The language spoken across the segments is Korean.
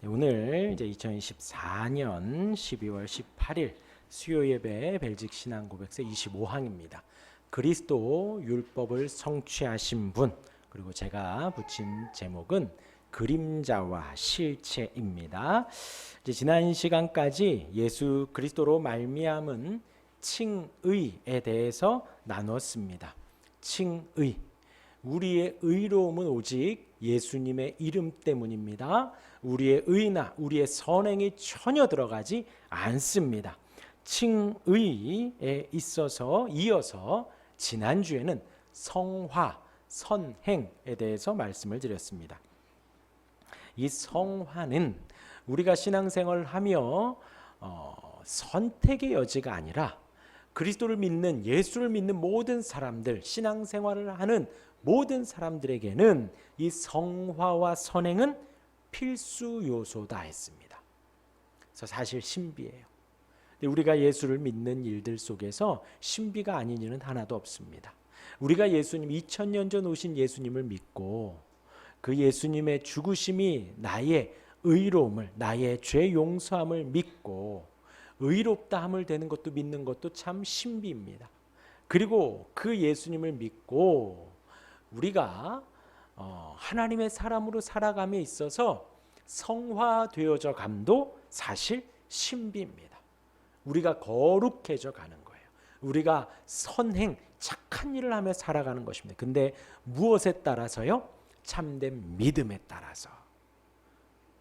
오늘 이제 2024년 12월 18일 수요 예배 벨직 신앙 고백서 25항입니다. 그리스도 율법을 성취하신 분, 그리고 제가 붙인 제목은 그림자와 실체입니다. 이제 지난 시간까지 예수 그리스도로 말미암은 칭의에 대해서 나눴습니다. 칭의. 우리의 의로움은 오직 예수님의 이름 때문입니다. 우리의 의나 우리의 선행이 전혀 들어가지 않습니다. 칭의에 있어서 이어서 지난주에는 성화, 선행에 대해서 말씀을 드렸습니다. 이 성화는 우리가 신앙생활을 하며 선택의 여지가 아니라 그리스도를 믿는, 예수를 믿는 모든 사람들, 신앙생활을 하는 모든 사람들에게는 이 성화와 선행은 필수 요소다 했습니다. 그래서 사실 신비예요. 우리가 예수를 믿는 일들 속에서 신비가 아닌 일은 하나도 없습니다. 우리가 예수님, 2000년 전 오신 예수님을 믿고 그 예수님의 죽으심이 나의 의로움을, 나의 죄 용서함을 믿고 의롭다함을 되는 것도 믿는 것도 참 신비입니다. 그리고 그 예수님을 믿고 우리가 하나님의 사람으로 살아감에 있어서 성화되어져 감도 사실 신비입니다. 우리가 거룩해져 가는 거예요. 우리가 선행, 착한 일을 하며 살아가는 것입니다. 근데 무엇에 따라서요? 참된 믿음에 따라서.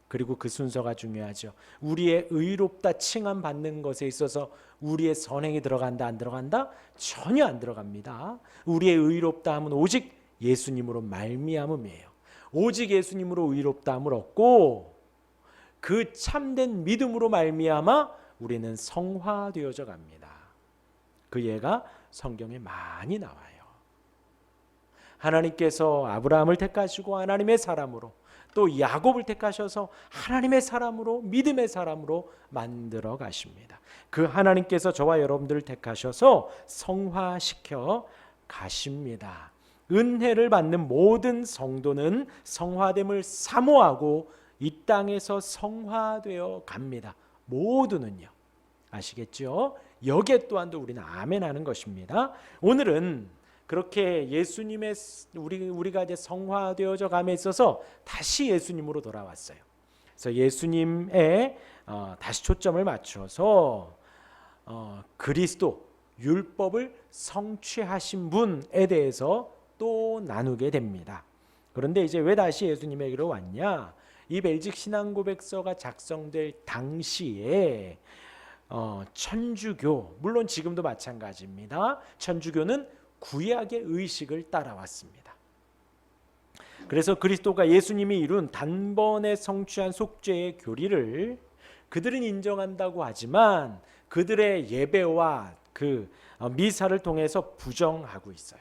그리고 그 순서가 중요하죠. 우리의 의롭다 칭함 받는 것에 있어서 우리의 선행이 들어간다 안 들어간다? 전혀 안 들어갑니다. 우리의 의롭다함은 오직 예수님으로 말미암음이에요. 오직 예수님으로 의롭다함을 얻고 그 참된 믿음으로 말미암아 우리는 성화되어져 갑니다. 그 예가 성경에 많이 나와요. 하나님께서 아브라함을 택하시고 하나님의 사람으로, 또 야곱을 택하셔서 하나님의 사람으로, 믿음의 사람으로 만들어 가십니다. 그 하나님께서 저와 여러분들을 택하셔서 성화시켜 가십니다. 은혜를 받는 모든 성도는 성화됨을 사모하고 이 땅에서 성화되어 갑니다. 모두는요. 아시겠죠? 여기에 또한도 우리는 아멘 하는 것입니다. 오늘은 그렇게 예수님의 우리가 이제 성화되어져 감에 있어서 다시 예수님으로 돌아왔어요. 그래서 예수님에 다시 초점을 맞춰서 그리스도 율법을 성취하신 분에 대해서 또 나누게 됩니다. 그런데 이제 왜 다시 예수님에게로 왔냐? 이 벨직 신앙고백서가 작성될 당시에 천주교, 물론 지금도 마찬가지입니다. 천주교는 구약의 의식을 따라왔습니다. 그래서 그리스도가 예수님이 이룬 단번에 성취한 속죄의 교리를 그들은 인정한다고 하지만 그들의 예배와 그 미사를 통해서 부정하고 있어요.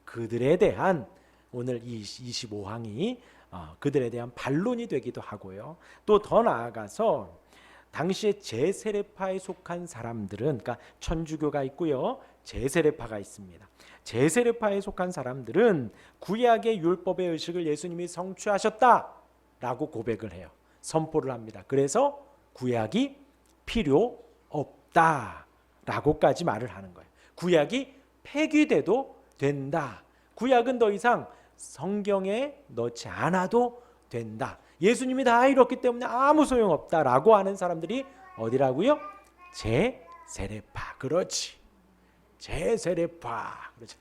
그들에 대한 오늘 이 25항이 그들에 대한 반론이 되기도 하고요. 또 더 나아가서 당시에 제세례파에 속한 사람들은, 그러니까 천주교가 있고요, 제세례파가 있습니다. 제세례파에 속한 사람들은 구약의 율법의 의식을 예수님이 성취하셨다라고 고백을 해요. 선포를 합니다. 그래서 구약이 필요 없다라고까지 말을 하는 거예요. 구약이 폐기돼도 된다. 구약은 더 이상 성경에 넣지 않아도 된다. 예수님이 다 이뤘기 때문에 아무 소용없다라고 하는 사람들이 어디라고요? 제세례파. 그렇지. 제세례파. 그렇죠.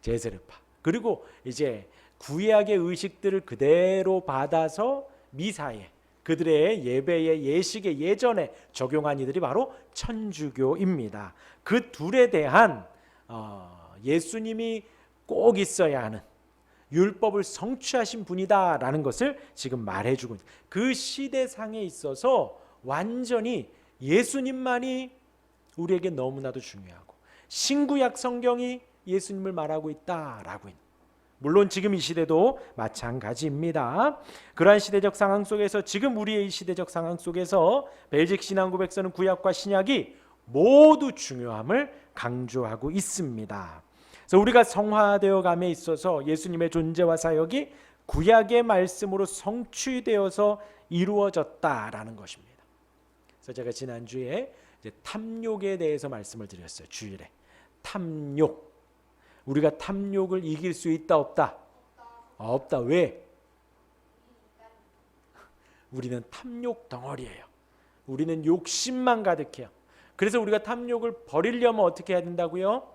제세례파. 그리고 이제 구약의 의식들을 그대로 받아서 미사에, 그들의 예배의 예식의 예전에 적용한 이들이 바로 천주교입니다. 그 둘에 대한 예수님이 꼭 있어야 하는 율법을 성취하신 분이다라는 것을 지금 말해주고, 그 시대상에 있어서 완전히 예수님만이 우리에게 너무나도 중요하고 신구약 성경이 예수님을 말하고 있다라고 있는, 물론 지금 이 시대도 마찬가지입니다. 그러한 시대적 상황 속에서, 지금 우리의 이 시대적 상황 속에서 벨직 신앙고백서는 구약과 신약이 모두 중요함을 강조하고 있습니다. 그래서 우리가 성화되어 감에 있어서 예수님의 존재와 사역이 구약의 말씀으로 성취되어서 이루어졌다라는 것입니다. 그래서 제가 지난주에 이제 탐욕에 대해서 말씀을 드렸어요. 주일에. 탐욕. 우리가 탐욕을 이길 수 있다 없다? 없다. 왜? 우리는 탐욕 덩어리예요. 우리는 욕심만 가득해요. 그래서 우리가 탐욕을 버리려면 어떻게 해야 된다고요?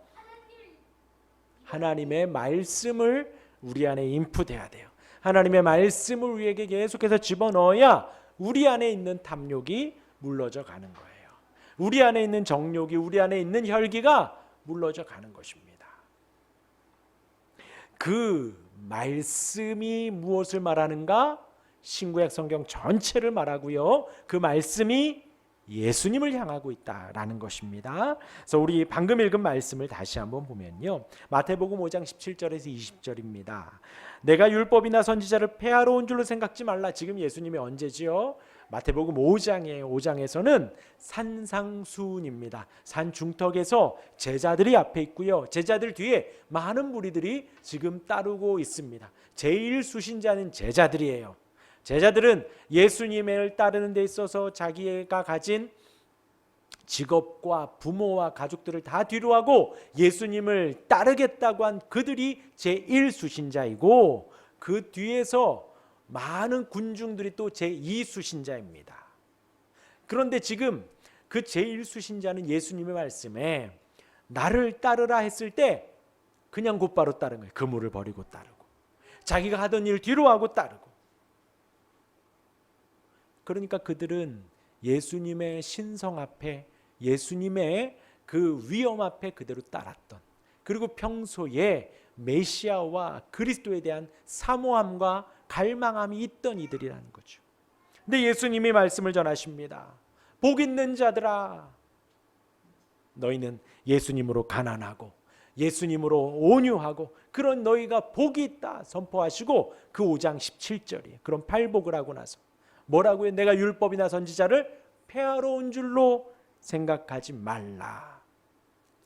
하나님의 말씀을 우리 안에 인풋해야 돼요. 하나님의 말씀을 우리에게 계속해서 집어넣어야 우리 안에 있는 탐욕이 물러져 가는 거예요. 우리 안에 있는 정욕이, 우리 안에 있는 혈기가 물러져 가는 것입니다. 그 말씀이 무엇을 말하는가? 신구약 성경 전체를 말하고요. 그 말씀이 예수님을 향하고 있다라는 것입니다. 그래서 우리 방금 읽은 말씀을 다시 한번 보면요. 마태복음 5장 17절에서 20절입니다. 내가 율법이나 선지자를 폐하러 온 줄로 생각지 말라. 지금 예수님이 언제지요? 마태복음 5장이에요. 5장에서는 산상수훈입니다. 산 중턱에서 제자들이 앞에 있고요. 제자들 뒤에 많은 무리들이 지금 따르고 있습니다. 제일 수신자는 제자들이에요. 제자들은 예수님을 따르는 데 있어서 자기가 가진 직업과 부모와 가족들을 다 뒤로하고 예수님을 따르겠다고 한 그들이 제1수신자이고 그 뒤에서 많은 군중들이 또 제2수신자입니다. 그런데 지금 그 제1수신자는 예수님의 말씀에 나를 따르라 했을 때 그냥 곧바로 따른 거예요. 그물을 버리고 따르고 자기가 하던 일 뒤로하고 따르고. 그러니까 그들은 예수님의 신성 앞에 예수님의 그 위엄 앞에 그대로 따랐던, 그리고 평소에 메시아와 그리스도에 대한 사모함과 갈망함이 있던 이들이라는 거죠. 근데 예수님이 말씀을 전하십니다. 복 있는 자들아, 너희는 예수님으로 가난하고 예수님으로 온유하고 그런 너희가 복이 있다 선포하시고 그 5장 17절이에요. 그런 팔복을 하고 나서 뭐라고요? 내가 율법이나 선지자를 폐하러 온 줄로 생각하지 말라.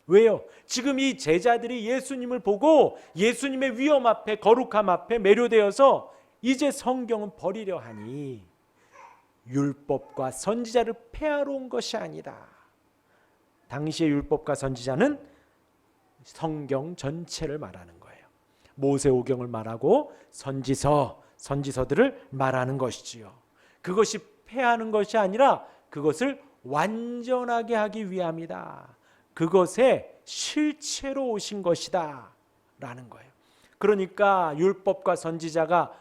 왜요? 지금 이 제자들이 예수님을 보고 예수님의 위엄 앞에, 거룩함 앞에 매료되어서 이제 성경은 버리려 하니 율법과 선지자를 폐하러 온 것이 아니라, 당시의 율법과 선지자는 성경 전체를 말하는 거예요. 모세오경을 말하고 선지서들을 말하는 것이지요. 그것이 폐하는 것이 아니라 그것을 완전하게 하기 위함이다. 그것의 실체로 오신 것이다 라는 거예요. 그러니까 율법과 선지자가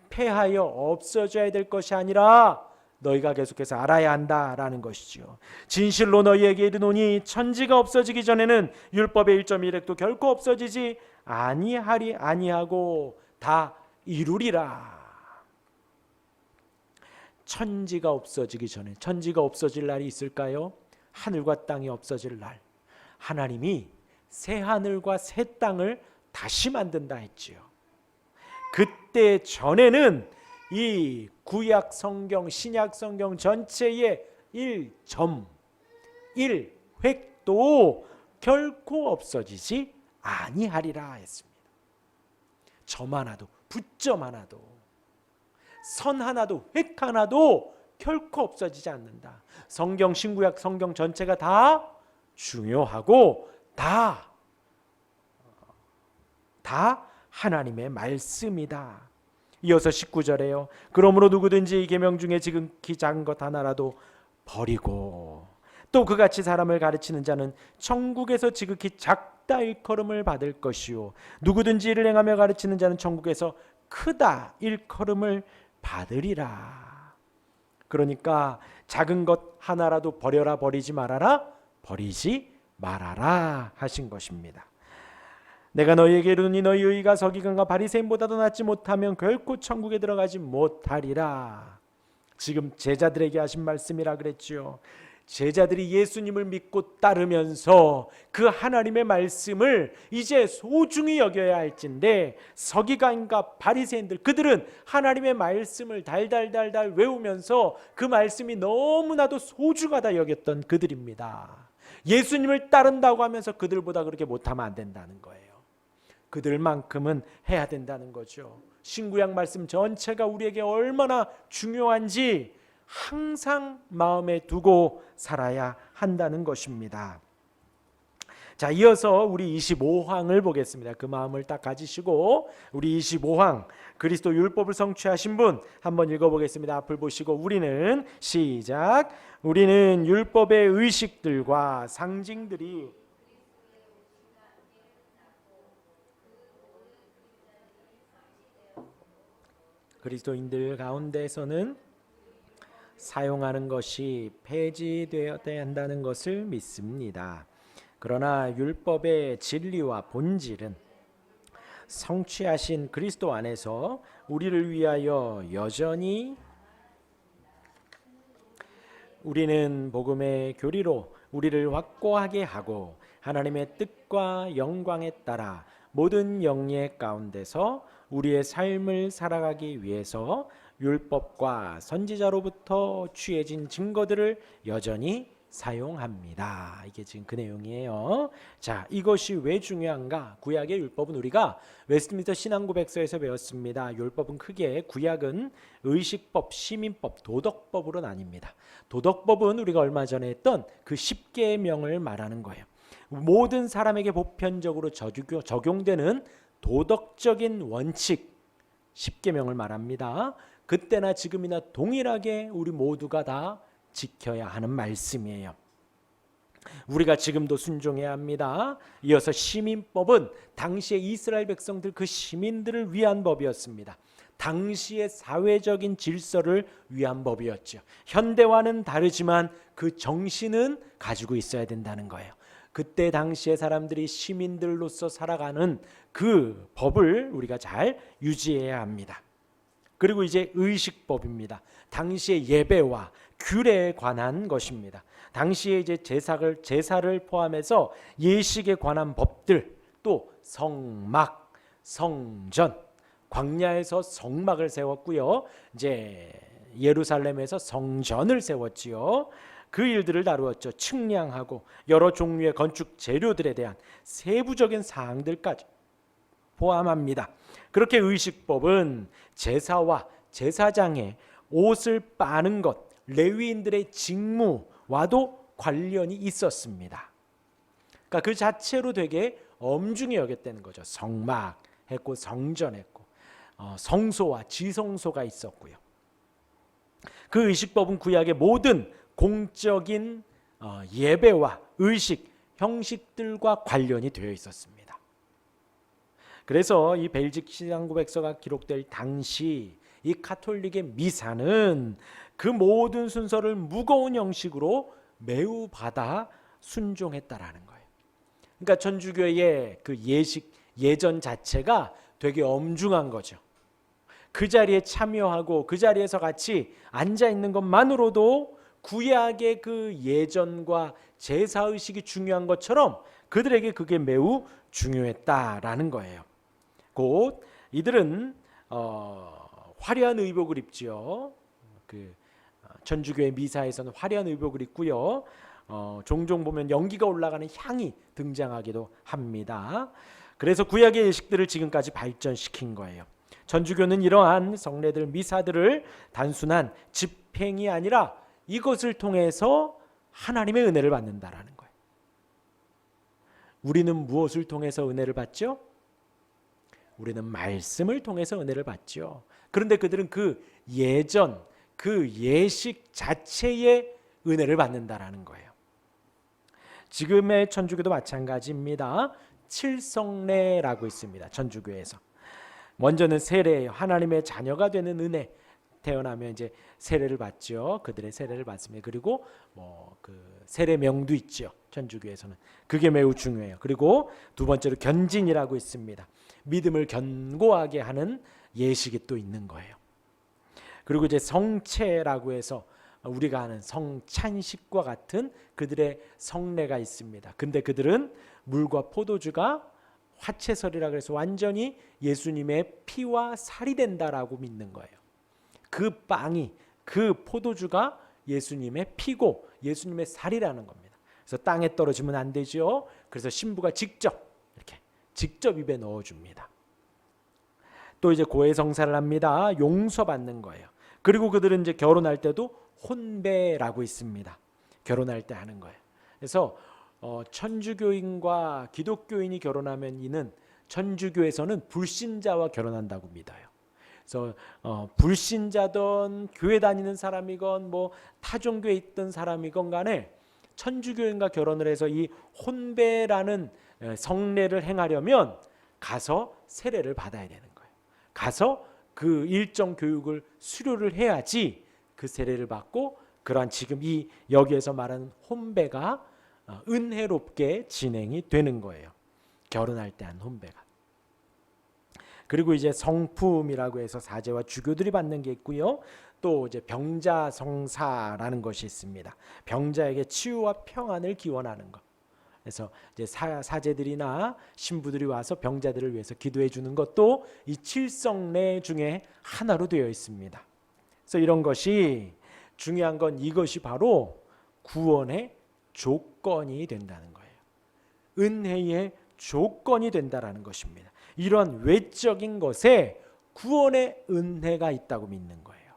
폐하여 없어져야 될 것이 아니라 너희가 계속해서 알아야 한다라는 것이죠. 진실로 너희에게 이르노니 천지가 없어지기 전에는 율법의 1.1획도 결코 없어지지 아니하고 다 이루리라. 천지가 없어지기 전에, 천지가 없어질 날이 있을까요? 하늘과 땅이 없어질 날, 하나님이 새 하늘과 새 땅을 다시 만든다 했지요. 그때 전에는 이 구약 성경, 신약 성경 전체의 1.1획도 결코 없어지지 아니하리라 했습니다. 점 하나도, 붓점 하나도, 선 하나도, 획 하나도 결코 없어지지 않는다. 성경, 신구약 성경 전체가 다 중요하고 다 하나님의 말씀이다. 이어서 19절에요. 그러므로 누구든지 이 계명 중에 지극히 작은 것 하나라도 버리고 또 그같이 사람을 가르치는 자는 천국에서 지극히 작다 일컬음을 받을 것이요 누구든지 이를 행하며 가르치는 자는 천국에서 크다 일컬음을 받으리라. 그러니까 작은 것 하나라도 버려라, 버리지 말아라, 버리지 말아라 하신 것입니다. 내가 너희에게 이르노니 너희 의가 서기관과 바리새인보다도 낫지 못하면 결코 천국에 들어가지 못하리라. 지금 제자들에게 하신 말씀이라 그랬지요. 제자들이 예수님을 믿고 따르면서 그 하나님의 말씀을 이제 소중히 여겨야 할진데 서기관과 바리새인들, 그들은 하나님의 말씀을 달달달달 외우면서 그 말씀이 너무나도 소중하다 여겼던 그들입니다. 예수님을 따른다고 하면서 그들보다 그렇게 못하면 안 된다는 거예요. 그들만큼은 해야 된다는 거죠. 신구약 말씀 전체가 우리에게 얼마나 중요한지 항상 마음에 두고 살아야 한다는 것입니다. 자, 이어서 우리 25항을 보겠습니다. 그 마음을 딱 가지시고 우리 25항 그리스도 율법을 성취하신 분 한번 읽어보겠습니다. 앞을 보시고 우리는 시작. 우리는 율법의 의식들과 상징들이 그리스도인들 가운데서는 사용하는 것이 폐지되어야 한다는 것을 믿습니다. 그러나 율법의 진리와 본질은 성취하신 그리스도 안에서 우리를 위하여 여전히 우리는 복음의 교리로 우리를 확고하게 하고 하나님의 뜻과 영광에 따라 모든 영예 가운데서 우리의 삶을 살아가기 위해서 율법과 선지자로부터 취해진 증거들을 여전히 사용합니다. 이게 지금 그 내용이에요. 자, 이것이 왜 중요한가? 구약의 율법은 우리가 웨스트민스터 신앙고백서에서 배웠습니다. 율법은 크게 구약은 의식법, 시민법, 도덕법으로 나뉩니다. 도덕법은 우리가 얼마 전에 했던 그 10계명을 말하는 거예요. 모든 사람에게 보편적으로 적용되는 도덕적인 원칙 10계명을 말합니다. 그때나 지금이나 동일하게 우리 모두가 다 지켜야 하는 말씀이에요. 우리가 지금도 순종해야 합니다. 이어서 시민법은 당시의 이스라엘 백성들 그 시민들을 위한 법이었습니다. 당시의 사회적인 질서를 위한 법이었죠. 현대와는 다르지만 그 정신은 가지고 있어야 된다는 거예요. 그때 당시의 사람들이 시민들로서 살아가는 그 법을 우리가 잘 유지해야 합니다. 그리고 이제 의식법입니다. 당시의 예배와 규례에 관한 것입니다. 당시에 이제 제사를 포함해서 예식에 관한 법들, 또 성막, 성전, 광야에서 성막을 세웠고요. 이제 예루살렘에서 성전을 세웠지요. 그 일들을 다루었죠. 측량하고 여러 종류의 건축 재료들에 대한 세부적인 사항들까지 포함합니다. 그렇게 의식법은 제사와 제사장의 옷을 빠는 것, 레위인들의 직무와도 관련이 있었습니다. 그러니까 그 자체로 되게 엄중히 여겼다는 거죠. 성막 했고 성전 했고 성소와 지성소가 있었고요. 그 의식법은 구약의 모든 공적인 예배와 의식, 형식들과 관련이 되어 있었습니다. 그래서 이 벨직 신앙고백서가 기록될 당시 이 가톨릭의 미사는 그 모든 순서를 무거운 형식으로 매우 받아 순종했다라는 거예요. 그러니까 천주교의 그 예전 자체가 되게 엄중한 거죠. 그 자리에 참여하고 그 자리에서 같이 앉아 있는 것만으로도 구약의 그 예전과 제사의식이 중요한 것처럼 그들에게 그게 매우 중요했다라는 거예요. 곧 이들은 화려한 의복을 입지요. 그 천주교의 미사에서는 화려한 의복을 입고요. 종종 보면 연기가 올라가는 향이 등장하기도 합니다. 그래서 구약의 예식들을 지금까지 발전시킨 거예요. 천주교는 이러한 성례들, 미사들을 단순한 집행이 아니라 이것을 통해서 하나님의 은혜를 받는다라는 거예요. 우리는 무엇을 통해서 은혜를 받죠? 우리는 말씀을 통해서 은혜를 받죠. 그런데 그들은 그 예전, 그 예식 자체의 은혜를 받는다라는 거예요. 지금의 천주교도 마찬가지입니다. 칠성례라고 있습니다. 천주교에서. 먼저는 세례예요. 하나님의 자녀가 되는 은혜. 태어나면 이제 세례를 받죠. 그들의 세례를 받습니다. 그리고 그 세례명도 있죠. 천주교에서는 그게 매우 중요해요. 그리고 두 번째로 견진이라고 있습니다. 믿음을 견고하게 하는 예식이 또 있는 거예요. 그리고 이제 성체라고 해서 우리가 아는 성찬식과 같은 그들의 성례가 있습니다. 근데 그들은 물과 포도주가 화채설이라 그래서 완전히 예수님의 피와 살이 된다라고 믿는 거예요. 그 빵이, 그 포도주가 예수님의 피고 예수님의 살이라는 겁니다. 그래서 땅에 떨어지면 안 되죠. 그래서 신부가 직접 이렇게 직접 입에 넣어줍니다. 또 이제 고해성사를 합니다. 용서받는 거예요. 그리고 그들은 이제 결혼할 때도 혼배라고 있습니다. 결혼할 때 하는 거예요. 그래서 천주교인과 기독교인이 결혼하면 이는 천주교에서는 불신자와 결혼한다고 믿어요. 그래서 불신자든 교회 다니는 사람이건 뭐 타종교에 있던 사람이건 간에 천주교인과 결혼을 해서 이 혼배라는 성례를 행하려면 가서 세례를 받아야 되는 거예요. 가서 그 일정 교육을 수료를 해야지 그 세례를 받고 그러한 지금 이 여기에서 말하는 혼배가 은혜롭게 진행이 되는 거예요. 결혼할 때 한 혼배가. 그리고 이제 성품이라고 해서 사제와 주교들이 받는 게 있고요. 또 이제 병자성사라는 것이 있습니다. 병자에게 치유와 평안을 기원하는 것. 그래서 이제 사제들이나 신부들이 와서 병자들을 위해서 기도해 주는 것도 이 칠성례 중에 하나로 되어 있습니다. 그래서 이런 것이 중요한 건 이것이 바로 구원의 조건이 된다는 거예요. 은혜의 조건이 된다라는 것입니다. 이런 외적인 것에 구원의 은혜가 있다고 믿는 거예요.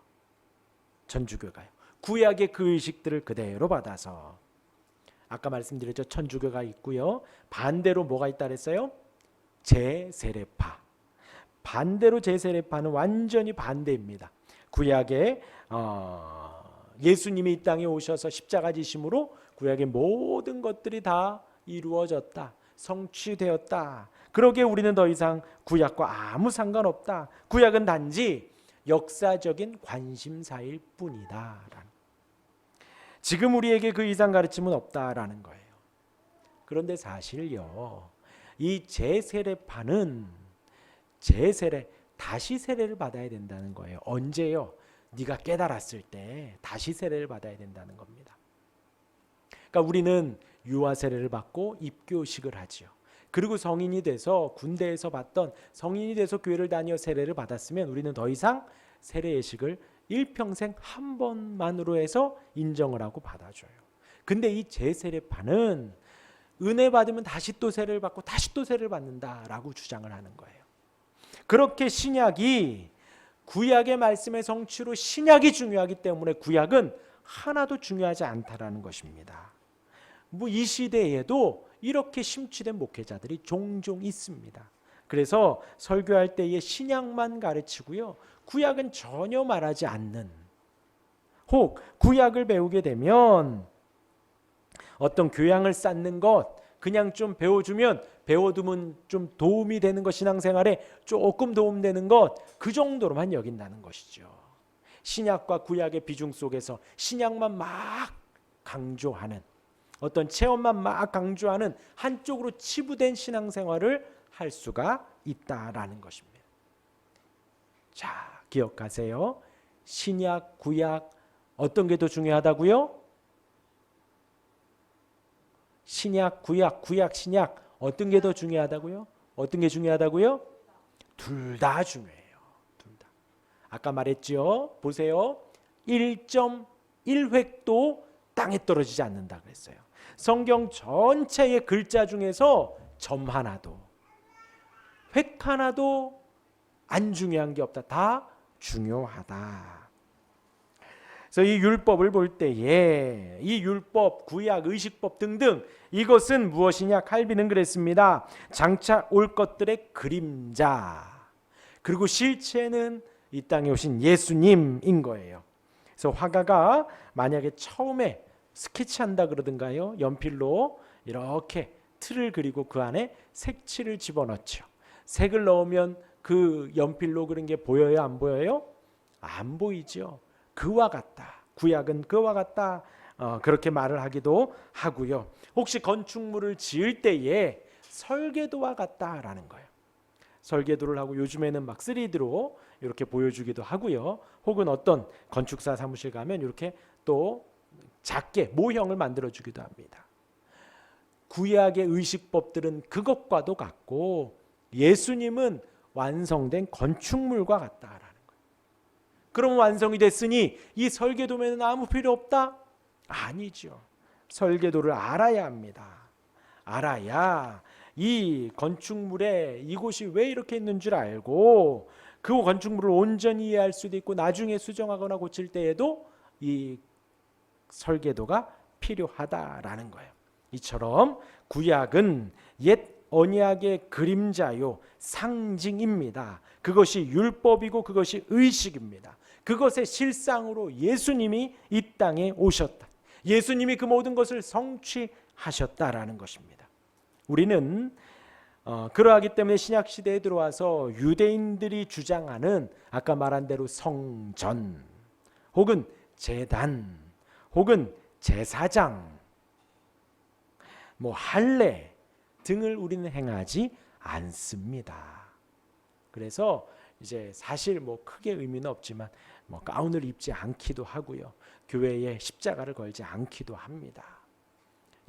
천주교가요. 구약의 그 의식들을 그대로 받아서 아까 말씀드렸죠. 천주교가 있고요. 반대로 뭐가 있다 그랬어요? 제세례파. 반대로 제세례파는 완전히 반대입니다. 구약에 예수님이 이 땅에 오셔서 십자가 지심으로 구약의 모든 것들이 다 이루어졌다. 성취되었다. 그러기에 우리는 더 이상 구약과 아무 상관없다. 구약은 단지 역사적인 관심사일 뿐이다. 지금 우리에게 그 이상 가르침은 없다라는 거예요. 그런데 사실요, 이 제세례파는 다시 세례를 받아야 된다는 거예요. 언제요? 네가 깨달았을 때 다시 세례를 받아야 된다는 겁니다. 그러니까 우리는 유아 세례를 받고 입교식을 하지요. 그리고 성인이 돼서 군대에서 받던 성인이 돼서 교회를 다녀 세례를 받았으면 우리는 더 이상 세례 예식을 일평생 한 번만으로 해서 인정을 하고 받아줘요. 근데 이 제세례파는 은혜 받으면 다시 또 세례를 받고 다시 또 세례를 받는다라고 주장을 하는 거예요. 그렇게 신약이 구약의 말씀의 성취로 신약이 중요하기 때문에 구약은 하나도 중요하지 않다라는 것입니다. 뭐 이 시대에도 이렇게 심취된 목회자들이 종종 있습니다. 그래서 설교할 때에 신약만 가르치고요. 구약은 전혀 말하지 않는, 혹 구약을 배우게 되면 어떤 교양을 쌓는 것 그냥 좀 배워주면 배워두면 좀 도움이 되는 것, 신앙생활에 조금 도움되는 것, 그 정도로만 여긴다는 것이죠. 신약과 구약의 비중 속에서 신약만 막 강조하는, 어떤 체험만 막 강조하는 한쪽으로 치부된 신앙생활을 할 수가 있다라는 것입니다. 자, 기억하세요. 신약, 구약 어떤 게 더 중요하다고요? 신약, 구약, 구약, 신약 어떤 게 더 중요하다고요? 어떤 게 중요하다고요? 둘 다 중요해요. 둘 다. 아까 말했죠. 보세요. 1.1획도 땅에 떨어지지 않는다 그랬어요. 성경 전체의 글자 중에서 점 하나도, 획 하나도 안 중요한 게 없다. 다 중요하다. 그래서 이 율법을 볼 때에 이 율법, 구약, 의식법 등등 이것은 무엇이냐? 칼빈은 그랬습니다. 장차 올 것들의 그림자, 그리고 실체는 이 땅에 오신 예수님인 거예요. 그래서 화가가 만약에 처음에 스케치한다 그러던가요? 연필로 이렇게 틀을 그리고 그 안에 색칠을 집어넣죠. 색을 넣으면 그 연필로 그린 게 보여요? 안 보여요? 안 보이죠. 그와 같다. 구약은 그와 같다. 그렇게 말을 하기도 하고요. 혹시 건축물을 지을 때에 설계도와 같다라는 거예요. 설계도를 하고 요즘에는 막 3D로 이렇게 보여주기도 하고요. 혹은 어떤 건축사 사무실 가면 이렇게 또 작게 모형을 만들어주기도 합니다. 구약의 의식법들은 그것과도 같고 예수님은 완성된 건축물과 같다라는 거예요. 그럼 완성이 됐으니 이 설계도면 아무 필요 없다? 아니죠. 설계도를 알아야 합니다. 알아야 이 건축물에 이곳이 왜 이렇게 있는 줄 알고 그 건축물을 온전히 이해할 수도 있고 나중에 수정하거나 고칠 때에도 이 설계도가 필요하다라는 거예요. 이처럼 구약은 옛 언약의 그림자요 상징입니다. 그것이 율법이고 그것이 의식입니다. 그것의 실상으로 예수님이 이 땅에 오셨다. 예수님이 그 모든 것을 성취하셨다라는 것입니다. 우리는 그러하기 때문에 신약 시대에 들어와서 유대인들이 주장하는 아까 말한 대로 성전 혹은 제단 혹은 제사장 할례 등을 우리는 행하지 않습니다. 그래서 이제 사실 크게 의미는 없지만 가운을 입지 않기도 하고요. 교회에 십자가를 걸지 않기도 합니다.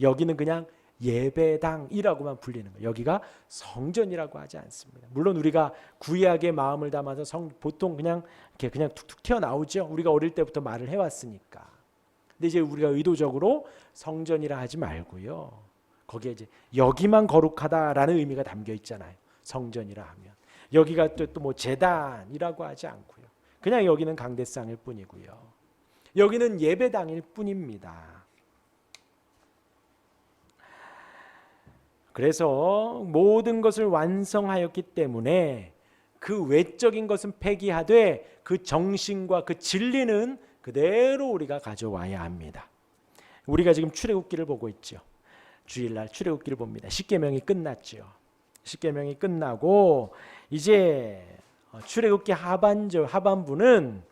여기는 그냥 예배당이라고만 불리는 거예요. 여기가 성전이라고 하지 않습니다. 물론 우리가 구약의 마음을 담아서 보통 그냥 툭툭 튀어나오죠. 우리가 어릴 때부터 말을 해왔으니까. 근데 이제 우리가 의도적으로 성전이라 하지 말고요. 거기에 이제 여기만 거룩하다라는 의미가 담겨 있잖아요. 성전이라 하면 여기가 또 제단이라고 하지 않고요. 그냥 여기는 강대상일 뿐이고요. 여기는 예배당일 뿐입니다. 그래서 모든 것을 완성하였기 때문에 그 외적인 것은 폐기하되 그 정신과 그 진리는 그대로 우리가 가져와야 합니다. 우리가 지금 출애굽기를 보고 있죠. 주일날 출애굽기를 봅니다. 십계명이 끝났죠. 십계명이 끝나고 이제 출애굽기 하반부는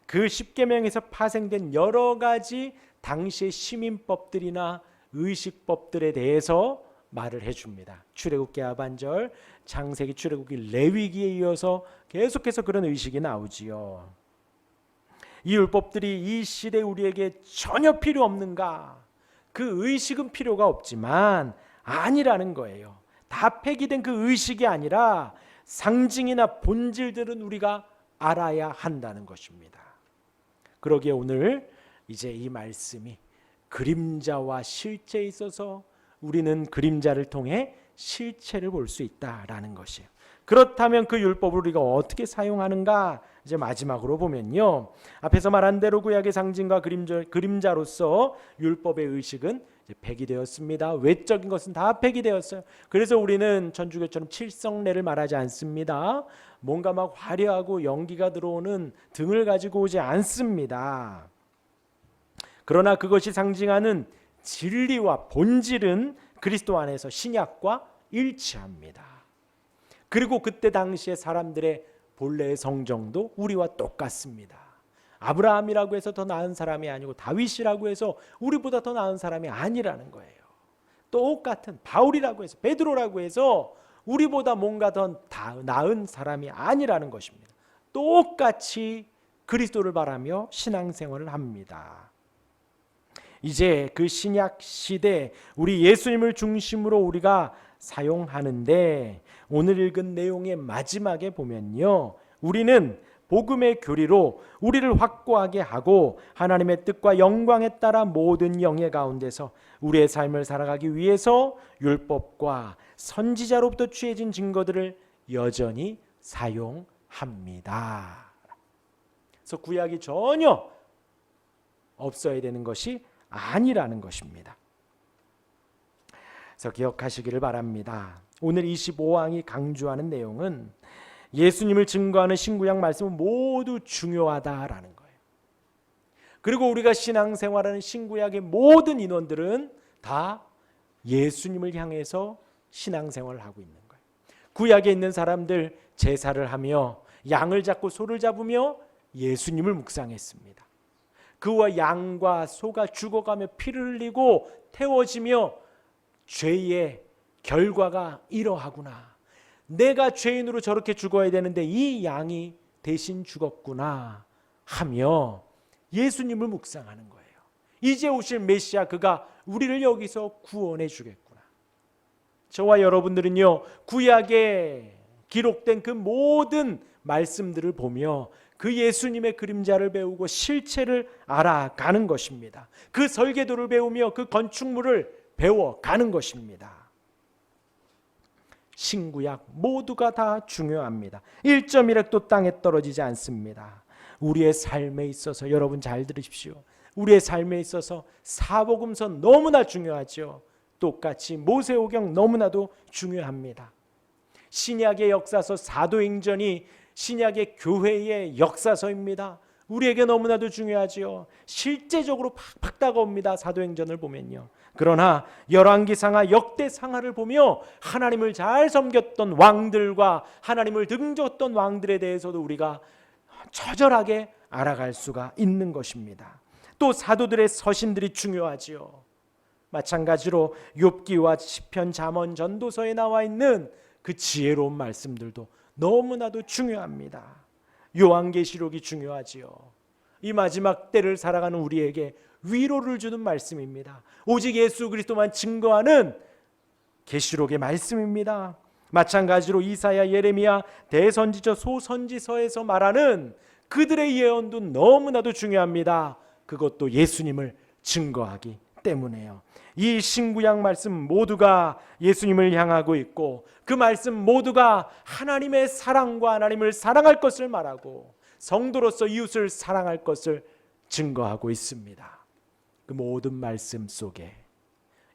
그 십계명에서 파생된 여러 가지 당시의 시민법들이나 의식법들에 대해서 말을 해줍니다. 출애굽기 하반절, 창세기, 출애굽기, 레위기에 이어서 계속해서 그런 의식이 나오지요. 이 율법들이 이 시대 우리에게 전혀 필요 없는가? 그 의식은 필요가 없지만 아니라는 거예요. 다 폐기된 그 의식이 아니라 상징이나 본질들은 우리가 알아야 한다는 것입니다. 그러기에 오늘 이제 이 말씀이 그림자와 실제에 있어서 우리는 그림자를 통해 실체를 볼 수 있다라는 것이에요. 그렇다면 그 율법을 우리가 어떻게 사용하는가? 이제 마지막으로 보면요. 앞에서 말한 대로 구약의 상징과 그림자로서 율법의 의식은 이제 폐기되었습니다. 외적인 것은 다 폐기되었어요. 그래서 우리는 천주교처럼 칠성례를 말하지 않습니다. 뭔가 막 화려하고 연기가 들어오는 등을 가지고 오지 않습니다. 그러나 그것이 상징하는 진리와 본질은 그리스도 안에서 신약과 일치합니다. 그리고 그때 당시에 사람들의 본래의 성정도 우리와 똑같습니다. 아브라함이라고 해서 더 나은 사람이 아니고 다윗이라고 해서 우리보다 더 나은 사람이 아니라는 거예요. 똑같은 바울이라고 해서 베드로라고 해서 우리보다 뭔가 더 나은 사람이 아니라는 것입니다. 똑같이 그리스도를 바라며 신앙생활을 합니다. 이제 그 신약 시대 우리 예수님을 중심으로 우리가 사용하는데 오늘 읽은 내용의 마지막에 보면요. 우리는 복음의 교리로 우리를 확고하게 하고 하나님의 뜻과 영광에 따라 모든 영예 가운데서 우리의 삶을 살아가기 위해서 율법과 선지자로부터 취해진 증거들을 여전히 사용합니다. 그래서 구약이 전혀 없어야 되는 것이 아니라는 것입니다. 그래서 기억하시기를 바랍니다. 오늘 25항이 강조하는 내용은 예수님을 증거하는 신구약 말씀은 모두 중요하다라는 거예요. 그리고 우리가 신앙생활하는 신구약의 모든 인원들은 다 예수님을 향해서 신앙생활을 하고 있는 거예요. 구약에 있는 사람들 제사를 하며 양을 잡고 소를 잡으며 예수님을 묵상했습니다. 그와 양과 소가 죽어가며 피를 흘리고 태워지며 죄의 결과가 이러하구나. 내가 죄인으로 저렇게 죽어야 되는데 이 양이 대신 죽었구나 하며 예수님을 묵상하는 거예요. 이제 오실 메시아 그가 우리를 여기서 구원해 주겠구나. 저와 여러분들은요, 구약에 기록된 그 모든 말씀들을 보며 그 예수님의 그림자를 배우고 실체를 알아가는 것입니다. 그 설계도를 배우며 그 건축물을 배워가는 것입니다. 신구약 모두가 다 중요합니다. 1.1획도 땅에 떨어지지 않습니다. 우리의 삶에 있어서 여러분 잘 들으십시오. 우리의 삶에 있어서 사복음서 너무나 중요하죠. 똑같이 모세오경 너무나도 중요합니다. 신약의 역사서 사도행전이 신약의 교회의 역사서입니다. 우리에게 너무나도 중요하지요. 실제적으로 팍팍 다가옵니다. 사도행전을 보면요. 그러나 열왕기상하 역대상하를 보며 하나님을 잘 섬겼던 왕들과 하나님을 등졌던 왕들에 대해서도 우리가 처절하게 알아갈 수가 있는 것입니다. 또 사도들의 서신들이 중요하지요. 마찬가지로 욥기와 시편, 잠언, 전도서에 나와 있는 그 지혜로운 말씀들도 너무나도 중요합니다. 요한계시록이 중요하지요. 이 마지막 때를 살아가는 우리에게 위로를 주는 말씀입니다. 오직 예수 그리스도만 증거하는 계시록의 말씀입니다. 마찬가지로 이사야, 예레미야, 대선지서, 소선지서에서 말하는 그들의 예언도 너무나도 중요합니다. 그것도 예수님을 증거하기 때문에요. 이 신구약 말씀 모두가 예수님을 향하고 있고 그 말씀 모두가 하나님의 사랑과 하나님을 사랑할 것을 말하고 성도로서 이웃을 사랑할 것을 증거하고 있습니다. 그 모든 말씀 속에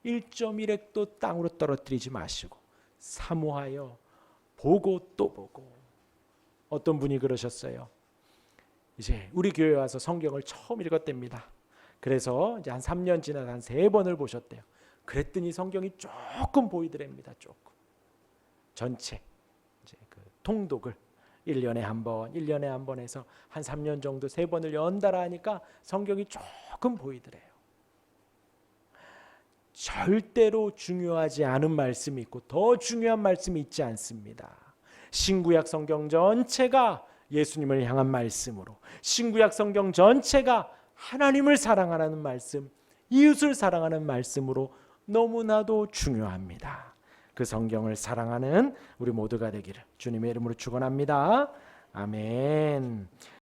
1.1획도 땅으로 떨어뜨리지 마시고 사모하여 보고 또 보고. 어떤 분이 그러셨어요. 이제 우리 교회 와서 성경을 처음 읽었답니다. 그래서 이제 한 3년 지나서 한 3번을 보셨대요. 그랬더니 성경이 조금 보이더랍니다. 조금. 전체 이제 그 통독을 1년에 한 번 해서 한 3년 정도 3번을 연달아 하니까 성경이 조금 보이더래요. 절대로 중요하지 않은 말씀이 있고 더 중요한 말씀이 있지 않습니다. 신구약 성경 전체가 예수님을 향한 말씀으로, 신구약 성경 전체가 하나님을 사랑하라는 말씀, 이웃을 사랑하는 말씀으로 너무나도 중요합니다. 그 성경을 사랑하는 우리 모두가 되기를 주님의 이름으로 축원합니다. 아멘.